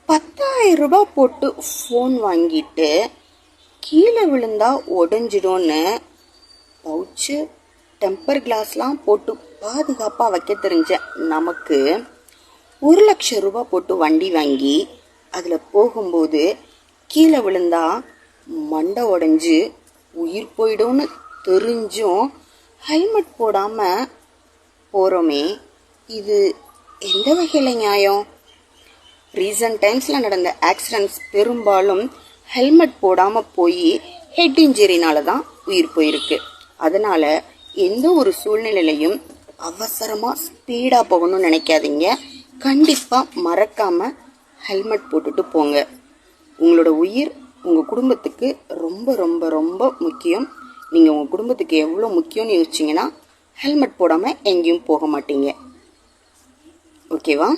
10,000 ரூபாய் போட்டு ஃபோன் வாங்கிட்டு கீழே விழுந்தா உடஞ்சிடும்னு பவுச்சு டெம்பர் கிளாஸ்லாம் போட்டு பாதுகாப்பாக வைக்க தெரிஞ்ச நமக்கு 1,00,000 ரூபாய் போட்டு வண்டி வாங்கி அதில் போகும்போது கீழே விழுந்தா மண்டை உடஞ்சி உயிர் போயிடும்னு தெரிஞ்சும் ஹெல்மெட் போடாமல் போகிறோமே, இது எந்த வகையில் நியாயம்? ரீசன்ட் டைம்ஸில் நடந்த ஆக்சிடென்ட்ஸ் பெரும்பாலும் ஹெல்மெட் போடாமல் போய் ஹெட் இன்ஜுரினால தான் உயிர் போயிருக்கு. அதனால் எந்த ஒரு சூழ்நிலையிலையும் அவசரமாக ஸ்பீடாக போகணும்னு நினைக்காதீங்க. கண்டிப்பாக மறக்காமல் ஹெல்மெட் போட்டுட்டு போங்க. உங்களோட உயிர் உங்கள் குடும்பத்துக்கு ரொம்ப ரொம்ப ரொம்ப முக்கியம். நீங்கள் உங்கள் குடும்பத்துக்கு எவ்வளோ முக்கியம்னு யோசிச்சிங்கன்னா ஹெல்மெட் போடாமல் எங்கேயும் போக மாட்டீங்க. ஓகேவா?